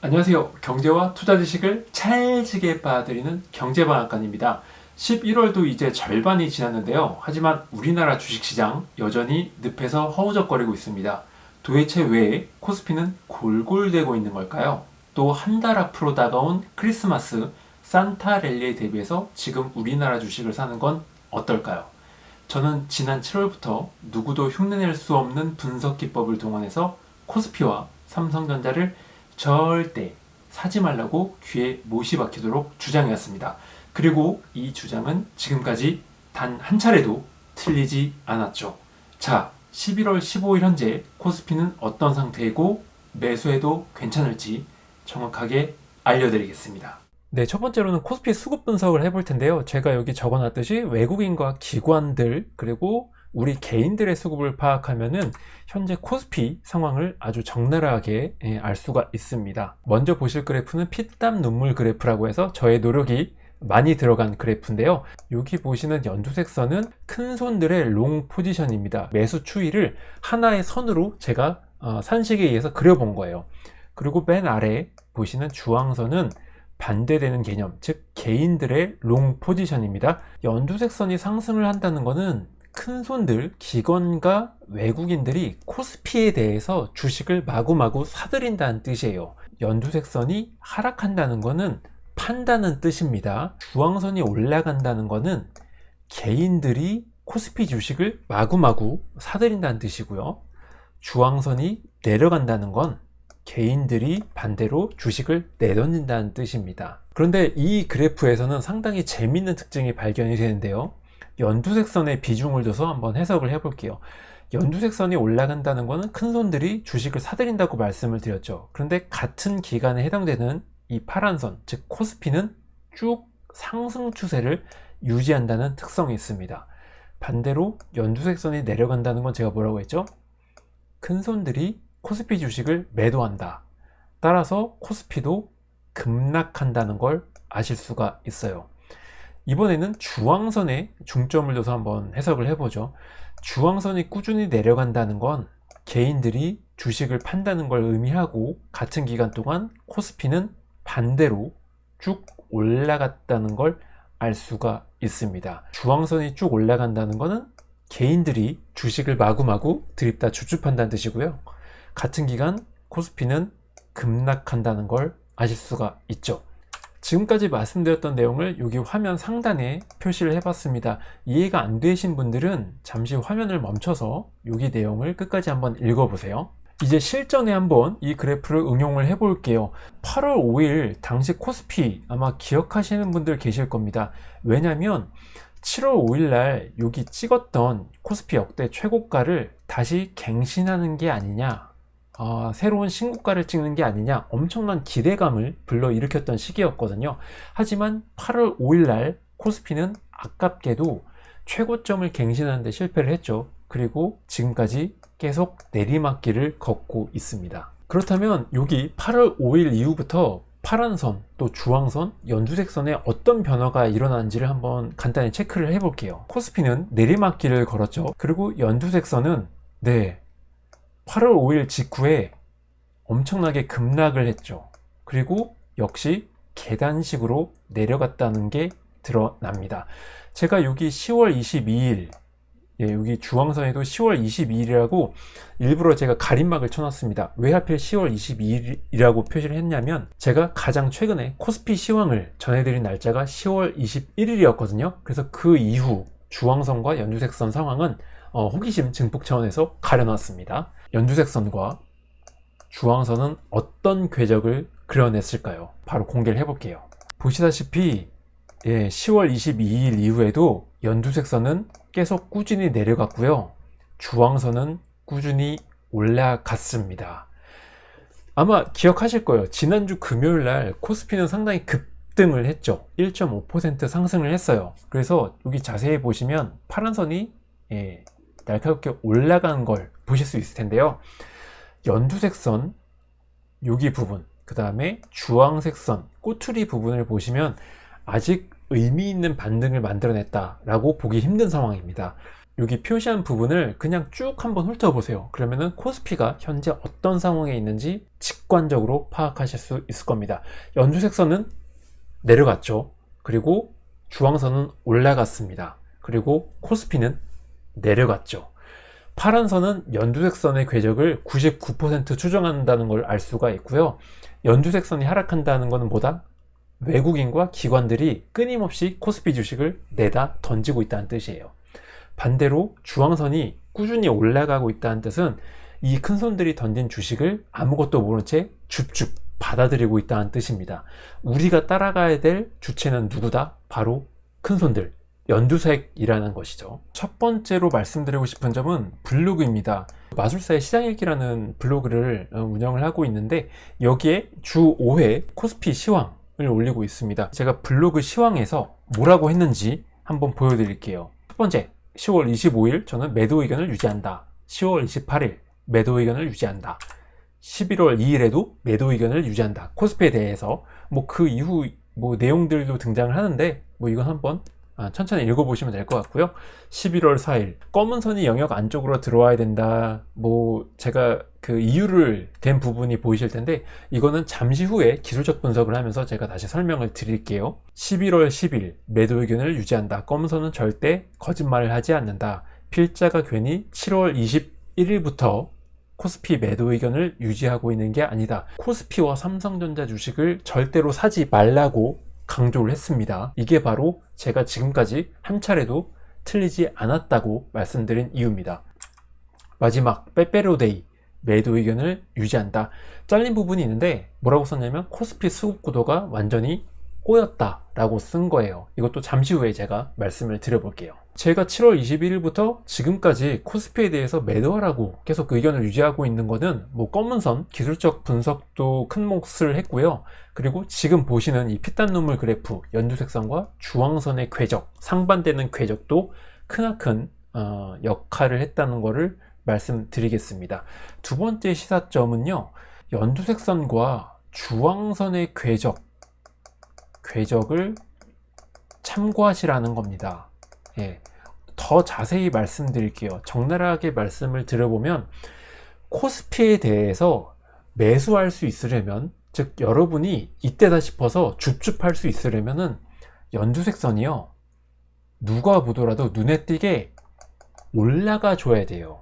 안녕하세요. 경제와 투자 지식을 찰지게 빠드리는 경제방앗간입니다. 11월도 이제 절반이 지났는데요. 하지만 우리나라 주식시장 여전히 늪에서 허우적거리고 있습니다. 도대체 왜 코스피는 골골대고 있는 걸까요? 또 한 달 앞으로 다가온 크리스마스 산타 랠리에 대비해서 지금 우리나라 주식을 사는 건 어떨까요? 저는 지난 7월부터 누구도 흉내낼 수 없는 분석 기법을 동원해서 코스피와 삼성전자를 절대 사지 말라고 귀에 못이 박히도록 주장해왔습니다. 그리고 이 주장은 지금까지 단 한 차례도 틀리지 않았죠. 자, 11월 15일 현재 코스피는 어떤 상태이고 매수해도 괜찮을지 정확하게 알려드리겠습니다. 네, 첫 번째로는 코스피 수급 분석을 해볼 텐데요. 제가 여기 적어놨듯이 외국인과 기관들 그리고 우리 개인들의 수급을 파악하면은 현재 코스피 상황을 아주 적나라하게 알 수가 있습니다. 먼저 보실 그래프는 피땀 눈물 그래프라고 해서 저의 노력이 많이 들어간 그래프인데요. 여기 보시는 연두색 선은 큰 손들의 롱 포지션입니다. 매수 추이를 하나의 선으로 제가 산식에 의해서 그려본 거예요. 그리고 맨 아래 보시는 주황선은 반대되는 개념, 즉 개인들의 롱 포지션입니다. 연두색 선이 상승을 한다는 것은 큰 손들, 기관과 외국인들이 코스피에 대해서 주식을 마구마구 사들인다는 뜻이에요. 연두색 선이 하락한다는 것은 판다는 뜻입니다. 주황선이 올라간다는 것은 개인들이 코스피 주식을 마구마구 사들인다는 뜻이고요. 주황선이 내려간다는 건 개인들이 반대로 주식을 내던진다는 뜻입니다. 그런데 이 그래프에서는 상당히 재밌는 특징이 발견이 되는데요. 연두색 선의 비중을 둬서 한번 해석을 해볼게요. 연두색 선이 올라간다는 것은 큰 손들이 주식을 사들인다고 말씀을 드렸죠. 그런데 같은 기간에 해당되는 이 파란 선, 즉 코스피는 쭉 상승 추세를 유지한다는 특성이 있습니다. 반대로 연두색 선이 내려간다는 건 제가 뭐라고 했죠? 큰 손들이 코스피 주식을 매도한다. 따라서 코스피도 급락한다는 걸 아실 수가 있어요. 이번에는 주황선에 중점을 둬서 한번 해석을 해보죠. 주황선이 꾸준히 내려간다는 건 개인들이 주식을 판다는 걸 의미하고 같은 기간 동안 코스피는 반대로 쭉 올라갔다는 걸 알 수가 있습니다. 주황선이 쭉 올라간다는 것은 개인들이 주식을 마구마구 들입다 주춤한다는 뜻이고요. 같은 기간 코스피는 급락한다는 걸 아실 수가 있죠. 지금까지 말씀드렸던 내용을 여기 화면 상단에 표시를 해봤습니다. 이해가 안 되신 분들은 잠시 화면을 멈춰서 여기 내용을 끝까지 한번 읽어보세요. 이제 실전에 한번 이 그래프를 응용을 해볼게요. 8월 5일 당시 코스피 아마 기억하시는 분들 계실 겁니다. 왜냐면 7월 5일 날 여기 찍었던 코스피 역대 최고가를 다시 갱신하는 게 아니냐, 새로운 신고가를 찍는 게 아니냐, 엄청난 기대감을 불러일으켰던 시기였거든요. 하지만 8월 5일 날 코스피는 아깝게도 최고점을 갱신하는 데 실패를 했죠. 그리고 지금까지 계속 내리막길을 걷고 있습니다. 그렇다면 여기 8월 5일 이후부터 파란선, 또 주황선, 연두색 선에 어떤 변화가 일어나는지를 한번 간단히 체크를 해볼게요. 코스피는 내리막길을 걸었죠. 그리고 연두색 선은 8월 5일 직후에 엄청나게 급락을 했죠. 그리고 역시 계단식으로 내려갔다는 게 드러납니다. 제가 여기 10월 22일, 여기 주황선에도 10월 22일이라고 일부러 제가 가림막을 쳐놨습니다. 왜 하필 10월 22일이라고 표시를 했냐면 제가 가장 최근에 코스피 시황을 전해드린 날짜가 10월 21일이었거든요. 그래서 그 이후 주황선과 연두색 선 상황은 호기심 증폭 차원에서 가려놨습니다. 연두색 선과 주황선은 어떤 궤적을 그려냈을까요? 바로 공개를 해볼게요. 보시다시피 10월 22일 이후에도 연두색 선은 계속 꾸준히 내려갔고요. 주황선은 꾸준히 올라갔습니다. 아마 기억하실 거예요. 지난주 금요일 날 코스피는 상당히 급등을 했죠. 1.5% 상승을 했어요. 그래서 여기 자세히 보시면 파란 선이 날카롭게 올라간 걸 보실 수 있을 텐데요. 연두색 선 여기 부분, 그 다음에 주황색 선 꼬투리 부분을 보시면 아직 의미 있는 반등을 만들어냈다라고 보기 힘든 상황입니다. 여기 표시한 부분을 그냥 쭉 한번 훑어보세요. 그러면은 코스피가 현재 어떤 상황에 있는지 직관적으로 파악하실 수 있을 겁니다. 연두색선은 내려갔죠. 그리고 주황선은 올라갔습니다. 그리고 코스피는 내려갔죠. 파란선은 연두색선의 궤적을 99% 추정한다는 걸 알 수가 있고요. 연두색선이 하락한다는 것은 뭐다? 외국인과 기관들이 끊임없이 코스피 주식을 내다 던지고 있다는 뜻이에요. 반대로 주황선이 꾸준히 올라가고 있다는 뜻은 이 큰손들이 던진 주식을 아무것도 모른 채 줍줍 받아들이고 있다는 뜻입니다. 우리가 따라가야 될 주체는 누구다? 바로 큰손들, 연두색이라는 것이죠. 첫 번째로 말씀드리고 싶은 점은 블로그입니다. 마술사의 시장일기라는 블로그를 운영을 하고 있는데 여기에 주 5회 코스피 시황을 올리고 있습니다. 제가 블로그 시황에서 뭐라고 했는지 한번 보여드릴게요. 첫 번째, 10월 25일 저는 매도 의견을 유지한다. 10월 28일 매도 의견을 유지한다. 11월 2일에도 매도 의견을 유지한다. 코스피에 대해서 그 이후 내용들도 등장을 하는데 이건 한번 천천히 읽어보시면 될 것 같고요. 11월 4일 검은 선이 영역 안쪽으로 들어와야 된다. 제가 그 이유를 댄 부분이 보이실 텐데 이거는 잠시 후에 기술적 분석을 하면서 제가 다시 설명을 드릴게요. 11월 10일 매도 의견을 유지한다. 검은 선은 절대 거짓말을 하지 않는다. 필자가 괜히 7월 21일부터 코스피 매도 의견을 유지하고 있는 게 아니다. 코스피와 삼성전자 주식을 절대로 사지 말라고 강조를 했습니다. 이게 바로 제가 지금까지 한 차례도 틀리지 않았다고 말씀드린 이유입니다. 마지막 빼빼로데이 매도 의견을 유지한다. 잘린 부분이 있는데 뭐라고 썼냐면 코스피 수급 구도가 완전히 꼬였다 라고 쓴 거예요. 이것도 잠시 후에 제가 말씀을 드려볼게요. 제가 7월 21일부터 지금까지 코스피에 대해서 매도하라고 계속 그 의견을 유지하고 있는 거는 검은선 기술적 분석도 큰 몫을 했고요. 그리고 지금 보시는 이 피땀 눈물 그래프 연두색선과 주황선의 궤적, 상반되는 궤적도 크나큰 역할을 했다는 것을 말씀드리겠습니다. 두 번째 시사점은요, 연두색선과 주황선의 궤적을 참고하시라는 겁니다. 더 자세히 말씀드릴게요. 적나라하게 말씀을 드려보면 코스피에 대해서 매수할 수 있으려면, 즉 여러분이 이때다 싶어서 줍줍할 수 있으려면은 연두색선이요, 누가 보더라도 눈에 띄게 올라가 줘야 돼요.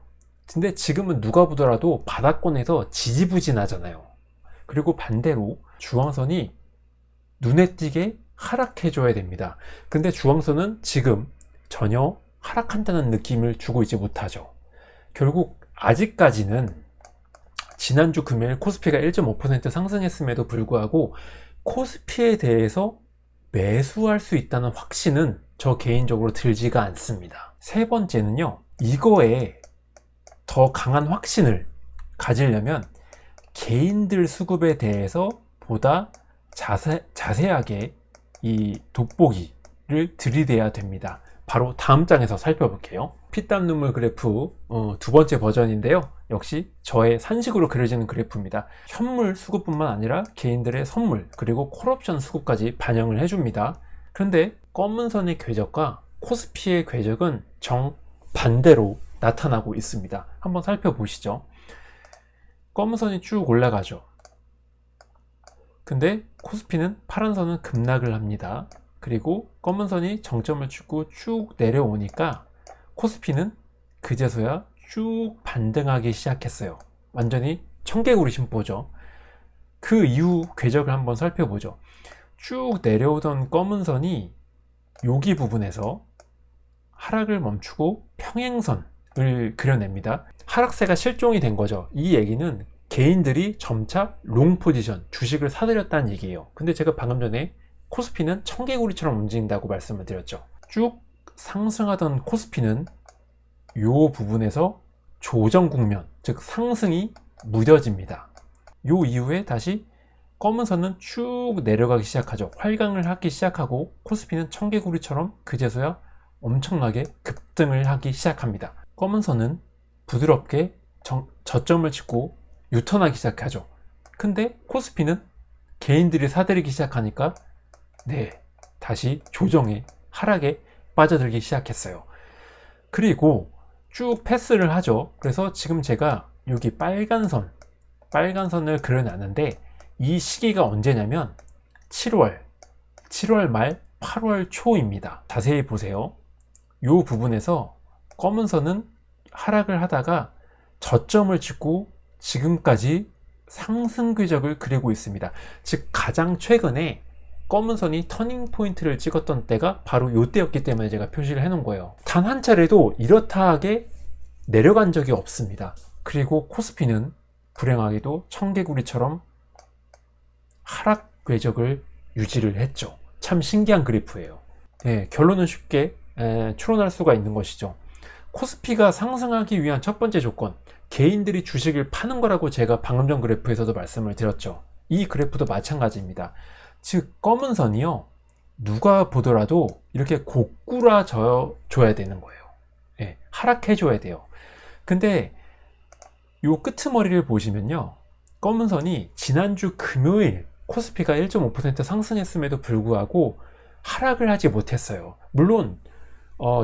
근데 지금은 누가 보더라도 바닥권에서 지지부진하잖아요. 그리고 반대로 주황선이 눈에 띄게 하락해 줘야 됩니다. 근데 주황선은 지금 전혀 하락한다는 느낌을 주고 있지 못하죠. 결국 아직까지는 지난주 금요일 코스피가 1.5% 상승했음에도 불구하고 코스피에 대해서 매수할 수 있다는 확신은 저 개인적으로 들지가 않습니다. 세 번째는요, 이거에 더 강한 확신을 가지려면 개인들 수급에 대해서 보다 자세하게 이 돋보기를 들이대야 됩니다. 바로 다음 장에서 살펴볼게요. 피땀 눈물 그래프 두 번째 버전인데요. 역시 저의 산식으로 그려지는 그래프입니다. 현물 수급뿐만 아니라 개인들의 선물 그리고 콜옵션 수급까지 반영을 해줍니다. 그런데 검은 선의 궤적과 코스피의 궤적은 정반대로 나타나고 있습니다. 한번 살펴보시죠. 검은 선이 쭉 올라가죠. 근데 코스피는 파란 선은 급락을 합니다. 그리고 검은 선이 정점을 찍고 쭉 내려오니까 코스피는 그제서야 쭉 반등하기 시작했어요. 완전히 청개구리 심보죠. 그 이후 궤적을 한번 살펴보죠. 쭉 내려오던 검은 선이 여기 부분에서 하락을 멈추고 평행선을 그려냅니다. 하락세가 실종이 된 거죠. 이 얘기는 개인들이 점차 롱 포지션, 주식을 사들였다는 얘기예요. 근데 제가 방금 전에 코스피는 청개구리처럼 움직인다고 말씀을 드렸죠. 쭉 상승하던 코스피는 이 부분에서 조정 국면, 즉 상승이 무뎌집니다. 이 이후에 다시 검은 선은 쭉 내려가기 시작하죠. 활강을 하기 시작하고 코스피는 청개구리처럼 그제서야 엄청나게 급등을 하기 시작합니다. 검은 선은 부드럽게 저점을 찍고 유턴하기 시작하죠. 근데 코스피는 개인들이 사들이기 시작하니까 다시 조정에 하락에 빠져들기 시작했어요. 그리고 쭉 패스를 하죠. 그래서 지금 제가 여기 빨간 선을 그려놨는데 이 시기가 언제냐면 7월 말 8월 초입니다. 자세히 보세요. 이 부분에서 검은 선은 하락을 하다가 저점을 찍고 지금까지 상승 궤적을 그리고 있습니다. 즉 가장 최근에 검은 선이 터닝 포인트를 찍었던 때가 바로 이때였기 때문에 제가 표시를 해 놓은 거예요. 단 한 차례도 이렇다 하게 내려간 적이 없습니다. 그리고 코스피는 불행하게도 청개구리처럼 하락 궤적을 유지를 했죠. 참 신기한 그래프예요. 결론은 쉽게 추론할 수가 있는 것이죠. 코스피가 상승하기 위한 첫 번째 조건, 개인들이 주식을 파는 거라고 제가 방금 전 그래프에서도 말씀을 드렸죠. 이 그래프도 마찬가지입니다. 즉 검은 선이요, 누가 보더라도 이렇게 고꾸라져야 되는 거예요. 하락해 줘야 돼요. 근데 요 끄트머리를 보시면요, 검은 선이 지난주 금요일 코스피가 1.5% 상승했음에도 불구하고 하락을 하지 못했어요. 물론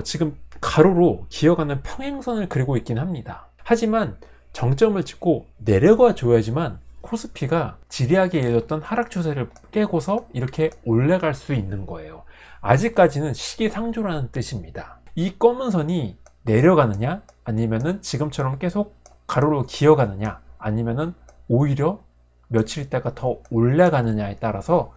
지금 가로로 기어가는 평행선을 그리고 있긴 합니다. 하지만 정점을 찍고 내려가 줘야지만 코스피가 지리하게 이어졌던 하락 추세를 깨고서 이렇게 올라갈 수 있는 거예요. 아직까지는 시기상조라는 뜻입니다. 이 검은 선이 내려가느냐, 아니면은 지금처럼 계속 가로로 기어가느냐, 아니면은 오히려 며칠 있다가 더 올라가느냐에 따라서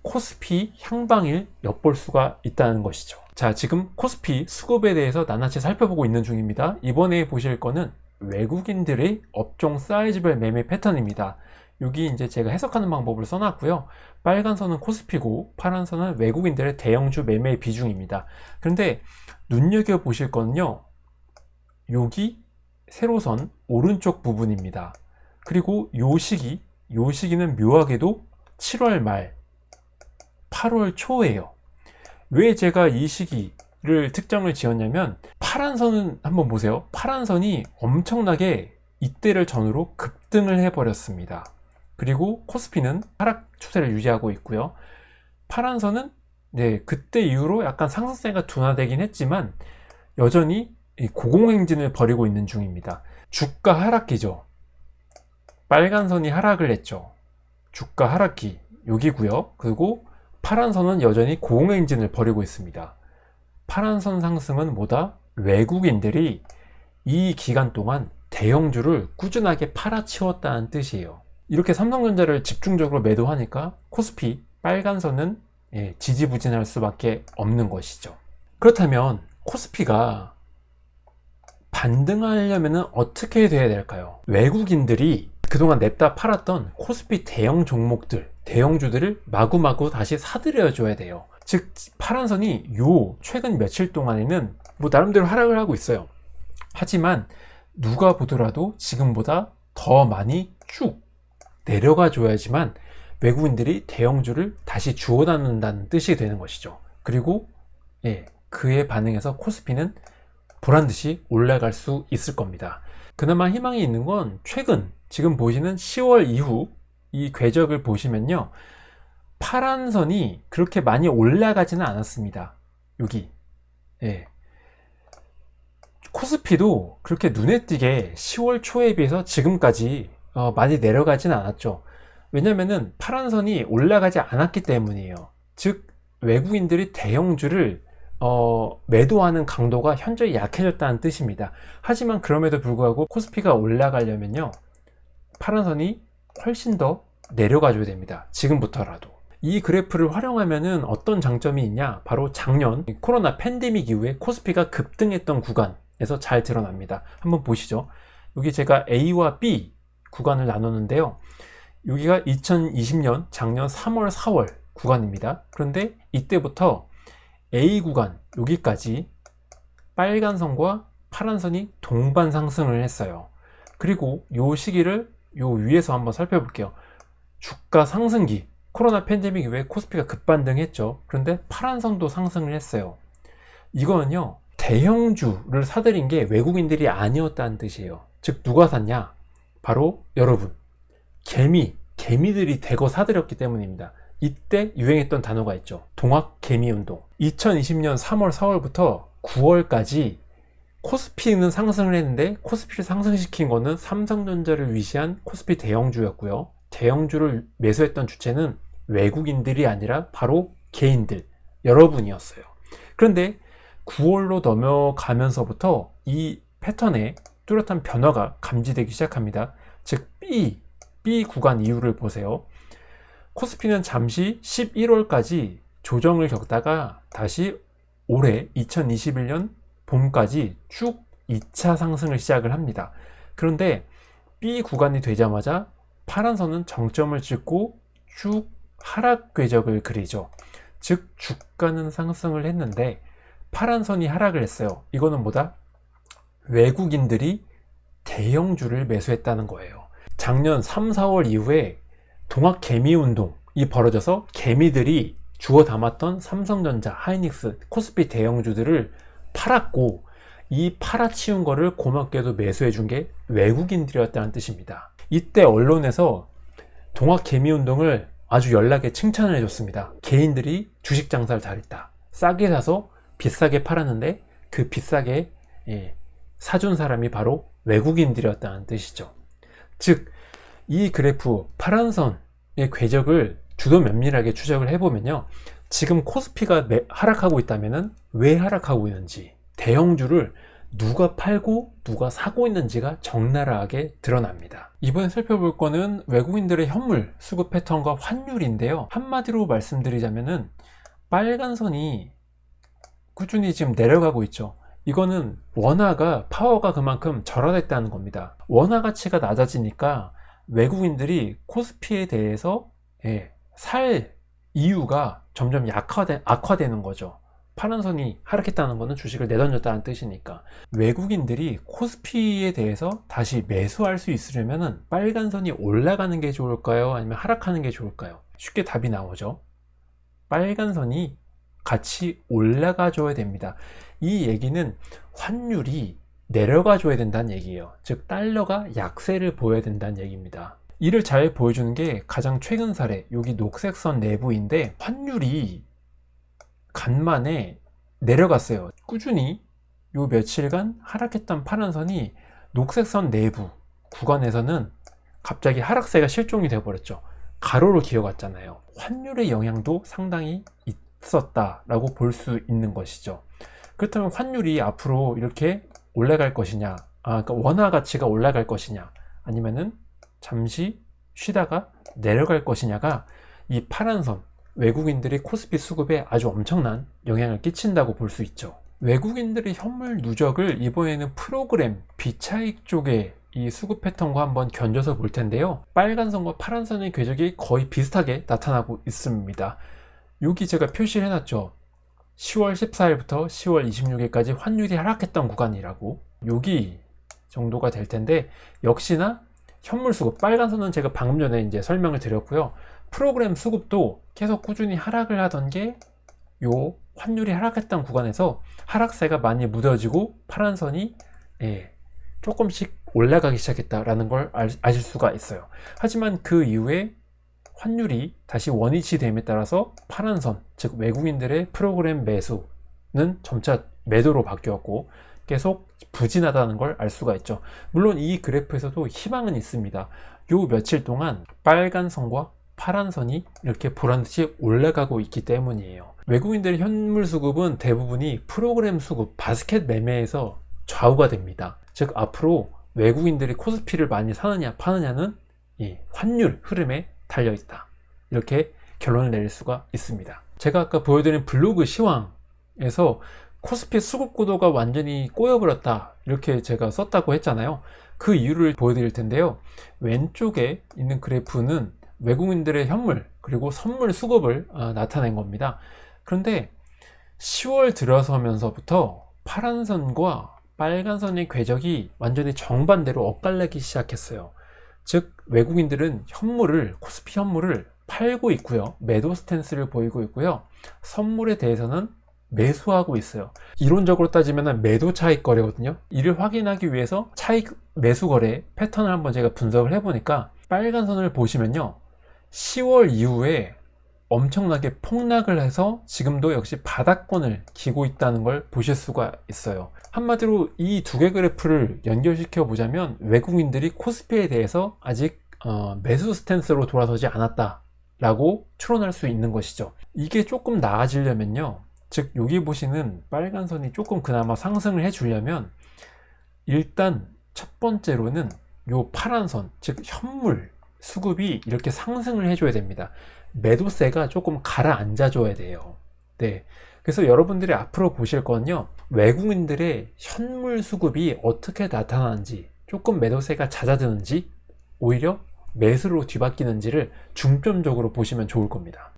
코스피 향방을 엿볼 수가 있다는 것이죠. 자, 지금 코스피 수급에 대해서 낱낱이 살펴보고 있는 중입니다. 이번에 보실 거는 외국인들의 업종 사이즈별 매매 패턴입니다. 여기 이제 제가 해석하는 방법을 써놨고요. 빨간 선은 코스피고 파란 선은 외국인들의 대형주 매매 비중입니다. 그런데 눈여겨보실 거는요, 여기 세로선 오른쪽 부분입니다. 그리고 요 시기는 묘하게도 7월 말 8월 초예요. 왜 제가 이 시기를 특정을 지었냐면, 파란 선은 한번 보세요. 파란 선이 엄청나게 이때를 전후로 급등을 해버렸습니다. 그리고 코스피는 하락 추세를 유지하고 있고요. 파란 선은 그때 이후로 약간 상승세가 둔화되긴 했지만 여전히 고공행진을 벌이고 있는 중입니다. 주가 하락기죠. 빨간 선이 하락을 했죠. 주가 하락기 여기고요. 그리고 파란 선은 여전히 고공행진을 벌이고 있습니다. 파란 선 상승은 뭐다? 외국인들이 이 기간 동안 대형주를 꾸준하게 팔아치웠다는 뜻이에요. 이렇게 삼성전자를 집중적으로 매도하니까 코스피 빨간 선은 지지부진할 수밖에 없는 것이죠. 그렇다면 코스피가 반등하려면 어떻게 돼야 될까요? 외국인들이 그동안 냅다 팔았던 코스피 대형 종목들, 대형주들을 마구마구 다시 사들여 줘야 돼요. 즉 파란 선이 요 최근 며칠 동안에는 뭐 나름대로 하락을 하고 있어요. 하지만 누가 보더라도 지금보다 더 많이 쭉 내려가 줘야지만 외국인들이 대형주를 다시 주워 담는다는 뜻이 되는 것이죠. 그리고 그에 반응해서 코스피는 보란듯이 올라갈 수 있을 겁니다. 그나마 희망이 있는 건 최근 지금 보시는 10월 이후 이 궤적을 보시면요, 파란 선이 그렇게 많이 올라가지는 않았습니다. 여기 코스피도 그렇게 눈에 띄게 10월 초에 비해서 지금까지 많이 내려가지는 않았죠. 왜냐면은 파란 선이 올라가지 않았기 때문이에요. 즉 외국인들이 대형주를 매도하는 강도가 현저히 약해졌다는 뜻입니다. 하지만 그럼에도 불구하고 코스피가 올라가려면요, 파란 선이 훨씬 더 내려가 줘야 됩니다. 지금부터라도. 이 그래프를 활용하면은 어떤 장점이 있냐? 바로 작년 코로나 팬데믹 이후에 코스피가 급등했던 구간에서 잘 드러납니다. 한번 보시죠. 여기 제가 A와 B 구간을 나눴는데요, 여기가 2020년 작년 3월 4월 구간입니다. 그런데 이때부터 A 구간 여기까지 빨간 선과 파란 선이 동반 상승을 했어요. 그리고 요 시기를 요 위에서 한번 살펴볼게요. 주가 상승기, 코로나 팬데믹 이후에 코스피가 급반등했죠. 그런데 파란 선도 상승을 했어요. 이거는요, 대형주를 사들인 게 외국인들이 아니었다는 뜻이에요. 즉 누가 샀냐? 바로 여러분, 개미들이 대거 사들였기 때문입니다. 이때 유행했던 단어가 있죠. 동학 개미 운동. 2020년 3월 4월부터 9월까지 코스피는 상승을 했는데 코스피를 상승시킨 거는 삼성전자를 위시한 코스피 대형주였고요. 대형주를 매수했던 주체는 외국인들이 아니라 바로 개인들, 여러분이었어요. 그런데 9월로 넘어가면서부터 이 패턴에 뚜렷한 변화가 감지되기 시작합니다. 즉 B 구간 이후를 보세요. 코스피는 잠시 11월까지 조정을 겪다가 다시 올해 2021년 봄까지 쭉 2차 상승을 시작을 합니다. 그런데 B 구간이 되자마자 파란 선은 정점을 찍고 쭉 하락 궤적을 그리죠. 즉 주가는 상승을 했는데 파란 선이 하락을 했어요. 이거는 뭐다? 외국인들이 대형주를 매수했다는 거예요. 작년 3, 4월 이후에 동학 개미 운동이 벌어져서 개미들이 주워 담았던 삼성전자, 하이닉스, 코스피 대형주들을 팔았고, 이 팔아치운 거를 고맙게도 매수해 준 게 외국인들이었다는 뜻입니다. 이때 언론에서 동학 개미 운동을 아주 연락에 칭찬을 해줬습니다. 개인들이 주식 장사를 잘했다. 싸게 사서 비싸게 팔았는데 그 비싸게 사준 사람이 바로 외국인들이었다는 뜻이죠. 즉, 이 그래프 파란선의 궤적을 주도 면밀하게 추적을 해보면요, 지금 코스피가 하락하고 있다면 왜 하락하고 있는지, 대형주를 누가 팔고 누가 사고 있는지가 적나라하게 드러납니다. 이번에 살펴볼 거는 외국인들의 현물 수급 패턴과 환율인데요. 한마디로 말씀드리자면은 빨간 선이 꾸준히 지금 내려가고 있죠. 이거는 원화가 파워가 그만큼 절하됐다는 겁니다. 원화 가치가 낮아지니까 외국인들이 코스피에 대해서 살 이유가 점점 악화되는 거죠. 파란 선이 하락했다는 것은 주식을 내던졌다는 뜻이니까. 외국인들이 코스피에 대해서 다시 매수할 수 있으려면 빨간 선이 올라가는 게 좋을까요? 아니면 하락하는 게 좋을까요? 쉽게 답이 나오죠. 빨간 선이 같이 올라가 줘야 됩니다. 이 얘기는 환율이 내려가 줘야 된다는 얘기예요. 즉 달러가 약세를 보여야 된다는 얘기입니다. 이를 잘 보여주는 게 가장 최근 사례, 여기 녹색 선 내부인데 환율이 간만에 내려갔어요. 꾸준히 요 며칠간 하락했던 파란 선이 녹색 선 내부 구간에서는 갑자기 하락세가 실종이 되어버렸죠. 가로로 기어갔잖아요. 환율의 영향도 상당히 있었다라고 볼 수 있는 것이죠. 그렇다면 환율이 앞으로 이렇게 올라갈 것이냐, 그러니까 원화 가치가 올라갈 것이냐, 아니면은 잠시 쉬다가 내려갈 것이냐가 이 파란 선, 외국인들이 코스피 수급에 아주 엄청난 영향을 끼친다고 볼 수 있죠. 외국인들의 현물 누적을 이번에는 프로그램 비차익 쪽에 이 수급 패턴과 한번 견져서 볼 텐데요. 빨간 선과 파란 선의 궤적이 거의 비슷하게 나타나고 있습니다. 여기 제가 표시를 해놨죠. 10월 14일부터 10월 26일까지 환율이 하락했던 구간이라고, 여기 정도가 될 텐데, 역시나 현물 수급, 빨간 선은 제가 방금 전에 이제 설명을 드렸고요. 프로그램 수급도 계속 꾸준히 하락을 하던 게 요 환율이 하락했던 구간에서 하락세가 많이 무뎌지고 파란 선이 조금씩 올라가기 시작했다라는 걸 아실 수가 있어요. 하지만 그 이후에 환율이 다시 원위치 됨에 따라서 파란 선, 즉 외국인들의 프로그램 매수는 점차 매도로 바뀌었고 계속 부진하다는 걸 알 수가 있죠. 물론 이 그래프에서도 희망은 있습니다. 요 며칠 동안 빨간 선과 파란 선이 이렇게 보란듯이 올라가고 있기 때문이에요. 외국인들의 현물 수급은 대부분이 프로그램 수급, 바스켓 매매에서 좌우가 됩니다. 즉 앞으로 외국인들이 코스피를 많이 사느냐 파느냐는 이 환율 흐름에 달려있다, 이렇게 결론을 내릴 수가 있습니다. 제가 아까 보여드린 블로그 시황에서 코스피 수급 구도가 완전히 꼬여버렸다, 이렇게 제가 썼다고 했잖아요. 그 이유를 보여드릴 텐데요. 왼쪽에 있는 그래프는 외국인들의 현물 그리고 선물 수급을 나타낸 겁니다. 그런데 10월 들어서면서부터 파란 선과 빨간 선의 궤적이 완전히 정반대로 엇갈리기 시작했어요. 즉 외국인들은 현물을, 코스피 현물을 팔고 있고요, 매도 스탠스를 보이고 있고요, 선물에 대해서는 매수하고 있어요. 이론적으로 따지면 매도 차익 거래거든요. 이를 확인하기 위해서 차익 매수 거래 패턴을 한번 제가 분석을 해보니까 빨간 선을 보시면요, 10월 이후에 엄청나게 폭락을 해서 지금도 역시 바닥권을 기고 있다는 걸 보실 수가 있어요. 한마디로 이 두 개 그래프를 연결시켜 보자면 외국인들이 코스피에 대해서 아직 매수 스탠스로 돌아서지 않았다 라고 추론할 수 있는 것이죠. 이게 조금 나아지려면요, 즉 여기 보시는 빨간 선이 조금 그나마 상승을 해 주려면 일단 첫 번째로는 요 파란 선, 즉 현물 수급이 이렇게 상승을 해줘야 됩니다. 매도세가 조금 가라앉아 줘야 돼요. 네, 그래서 여러분들이 앞으로 보실 거는요, 외국인들의 현물 수급이 어떻게 나타나는지, 조금 매도세가 잦아드는지, 오히려 매수로 뒤바뀌는지를 중점적으로 보시면 좋을 겁니다.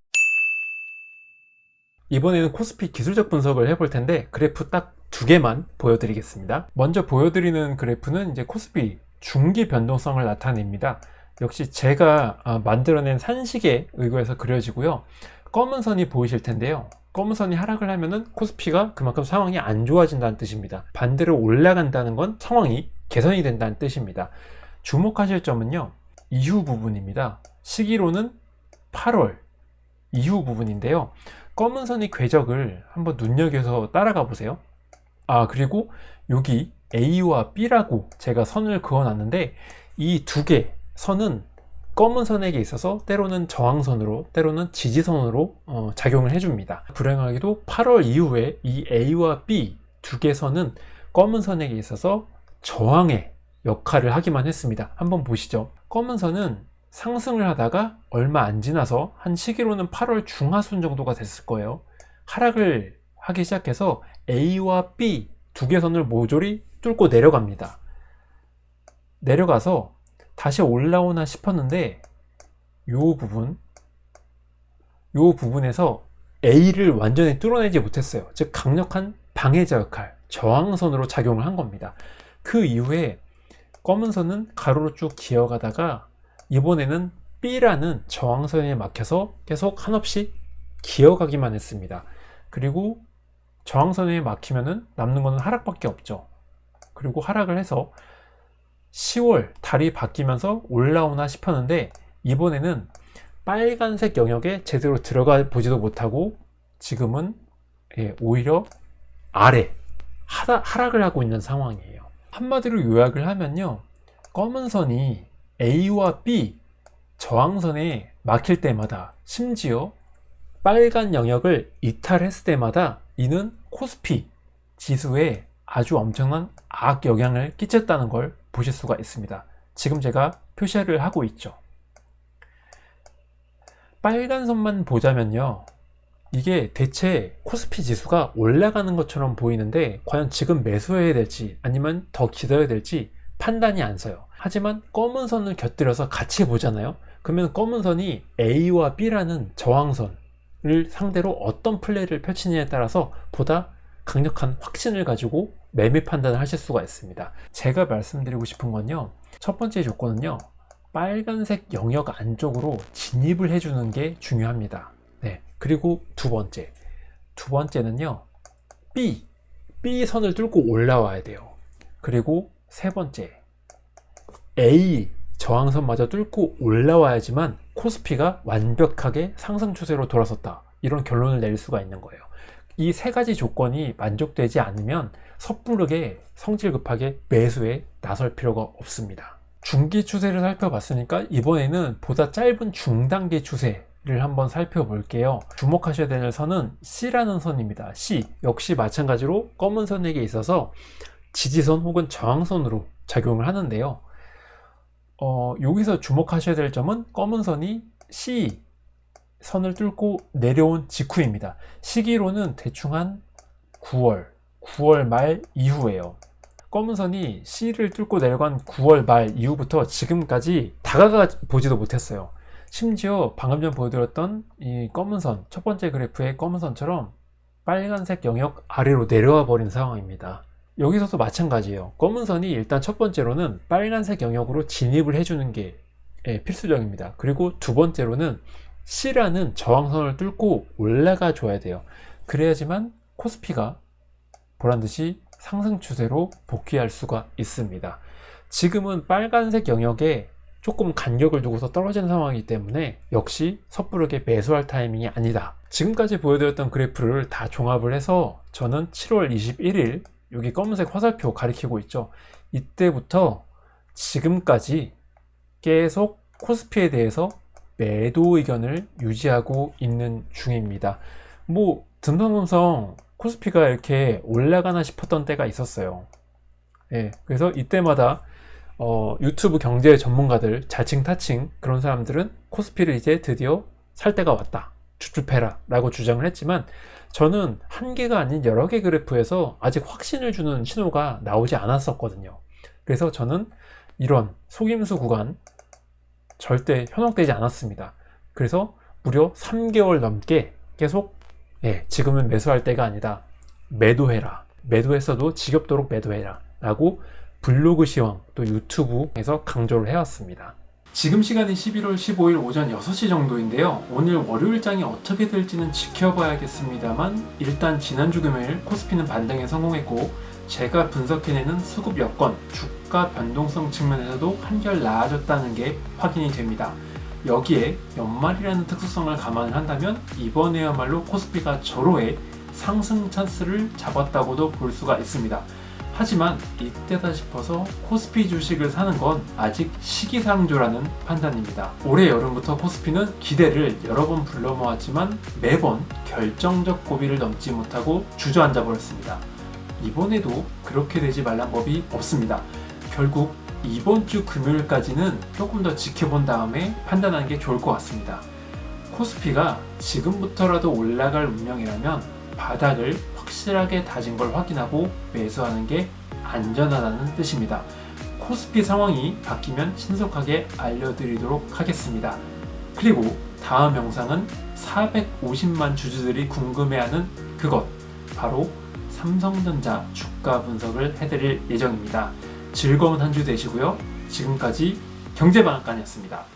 이번에는 코스피 기술적 분석을 해볼 텐데 그래프 딱 두 개만 보여드리겠습니다. 먼저 보여드리는 그래프는 이제 코스피 중기 변동성을 나타냅니다. 역시 제가 만들어낸 산식에 의거해서 그려지고요. 검은 선이 보이실 텐데요. 검은 선이 하락을 하면은 코스피가 그만큼 상황이 안 좋아진다는 뜻입니다. 반대로 올라간다는 건 상황이 개선이 된다는 뜻입니다. 주목하실 점은요, 이후 부분입니다. 시기로는 8월 이후 부분인데요. 검은 선이 궤적을 한번 눈여겨서 따라가 보세요. 그리고 여기 A와 B라고 제가 선을 그어 놨는데 이 두 개 선은 검은 선에게 있어서 때로는 저항선으로 때로는 지지선으로 작용을 해줍니다. 불행하게도 8월 이후에 이 A와 B 두 개 선은 검은 선에게 있어서 저항의 역할을 하기만 했습니다. 한번 보시죠. 검은 선은 상승을 하다가 얼마 안 지나서 한 시기로는 8월 중하순 정도가 됐을 거예요. 하락을 하기 시작해서 A와 B 두 개 선을 모조리 뚫고 내려갑니다. 내려가서 다시 올라오나 싶었는데 요 부분에서 A를 완전히 뚫어내지 못했어요. 즉 강력한 방해자 역할, 저항선으로 작용을 한 겁니다. 그 이후에 검은 선은 가로로 쭉 기어가다가 이번에는 B라는 저항선에 막혀서 계속 한없이 기어가기만 했습니다. 그리고 저항선에 막히면은 남는 거는 하락밖에 없죠. 그리고 하락을 해서 10월 달이 바뀌면서 올라오나 싶었는데 이번에는 빨간색 영역에 제대로 들어가 보지도 못하고 지금은 오히려 아래 하락을 하고 있는 상황이에요. 한마디로 요약을 하면요, 검은 선이 A와 B 저항선에 막힐 때마다, 심지어 빨간 영역을 이탈했을 때마다 이는 코스피 지수에 아주 엄청난 악영향을 끼쳤다는 걸 보실 수가 있습니다. 지금 제가 표시를 하고 있죠. 빨간 선만 보자면요, 이게 대체 코스피 지수가 올라가는 것처럼 보이는데 과연 지금 매수해야 될지 아니면 더 기다려야 될지 판단이 안 서요. 하지만 검은 선을 곁들여서 같이 보잖아요. 그러면 검은 선이 A와 B라는 저항선을 상대로 어떤 플레이를 펼치느냐에 따라서 보다 강력한 확신을 가지고 매매 판단을 하실 수가 있습니다. 제가 말씀드리고 싶은 건요, 첫 번째 조건은요, 빨간색 영역 안쪽으로 진입을 해주는 게 중요합니다. 네. 그리고 두 번째는요, B 선을 뚫고 올라와야 돼요. 그리고 세 번째, A 저항선마저 뚫고 올라와야지만 코스피가 완벽하게 상승 추세로 돌아섰다, 이런 결론을 내릴 수가 있는 거예요. 이 세 가지 조건이 만족되지 않으면 섣부르게 성질 급하게 매수에 나설 필요가 없습니다. 중기 추세를 살펴봤으니까 이번에는 보다 짧은 중단기 추세를 한번 살펴볼게요. 주목하셔야 되는 선은 C라는 선입니다. C 역시 마찬가지로 검은 선에게 있어서 지지선 혹은 저항선으로 작용을 하는데요. 여기서 주목하셔야 될 점은 검은 선이 C 선을 뚫고 내려온 직후입니다. 시기로는 대충 한 9월 말 이후에요. 검은 선이 C를 뚫고 내려간 9월 말 이후부터 지금까지 다가가 보지도 못했어요. 심지어 방금 전 보여드렸던 이 검은 선, 첫 번째 그래프의 검은 선처럼 빨간색 영역 아래로 내려와 버린 상황입니다. 여기서도 마찬가지예요. 검은 선이 일단 첫 번째로는 빨간색 영역으로 진입을 해주는 게 필수적입니다. 그리고 두 번째로는 C라는 저항선을 뚫고 올라가 줘야 돼요. 그래야지만 코스피가 보란듯이 상승 추세로 복귀할 수가 있습니다. 지금은 빨간색 영역에 조금 간격을 두고서 떨어진 상황이기 때문에 역시 섣부르게 매수할 타이밍이 아니다. 지금까지 보여드렸던 그래프를 다 종합을 해서 저는 7월 21일 여기 검은색 화살표 가리키고 있죠. 이때부터 지금까지 계속 코스피에 대해서 매도 의견을 유지하고 있는 중입니다. 뭐 듬성듬성 코스피가 이렇게 올라가나 싶었던 때가 있었어요. 예, 그래서 이때마다 유튜브 경제 전문가들, 자칭타칭 그런 사람들은 코스피를 이제 드디어 살 때가 왔다, 주춤해라 라고 주장을 했지만, 저는 한 개가 아닌 여러 개 그래프에서 아직 확신을 주는 신호가 나오지 않았었거든요. 그래서 저는 이런 속임수 구간 절대 현혹되지 않았습니다. 그래서 무려 3개월 넘게 계속 지금은 매수할 때가 아니다, 매도해라, 매도했어도 지겹도록 매도해라 라고 블로그 시황 또 유튜브에서 강조를 해왔습니다. 지금 시간이 11월 15일 오전 6시 정도인데요. 오늘 월요일장이 어떻게 될지는 지켜봐야겠습니다만, 일단 지난주 금요일 코스피는 반등에 성공했고, 제가 분석해내는 수급 여건, 주가 변동성 측면에서도 한결 나아졌다는 게 확인이 됩니다. 여기에 연말이라는 특수성을 감안을 한다면 이번에야말로 코스피가 절호의 상승 찬스를 잡았다고도 볼 수가 있습니다. 하지만 이때다 싶어서 코스피 주식을 사는 건 아직 시기상조라는 판단입니다. 올해 여름부터 코스피는 기대를 여러 번 불러 모았지만 매번 결정적 고비를 넘지 못하고 주저앉아 버렸습니다. 이번에도 그렇게 되지 말란 법이 없습니다. 결국 이번 주 금요일까지는 조금 더 지켜본 다음에 판단하는 게 좋을 것 같습니다. 코스피가 지금부터라도 올라갈 운명이라면 바닥을 확실하게 다진 걸 확인하고 매수하는 게 안전하다는 뜻입니다. 코스피 상황이 바뀌면 신속하게 알려드리도록 하겠습니다. 그리고 다음 영상은 450만 주주들이 궁금해하는 그것, 바로 삼성전자 주가 분석을 해드릴 예정입니다. 즐거운 한 주 되시고요. 지금까지 경제방앗간이었습니다.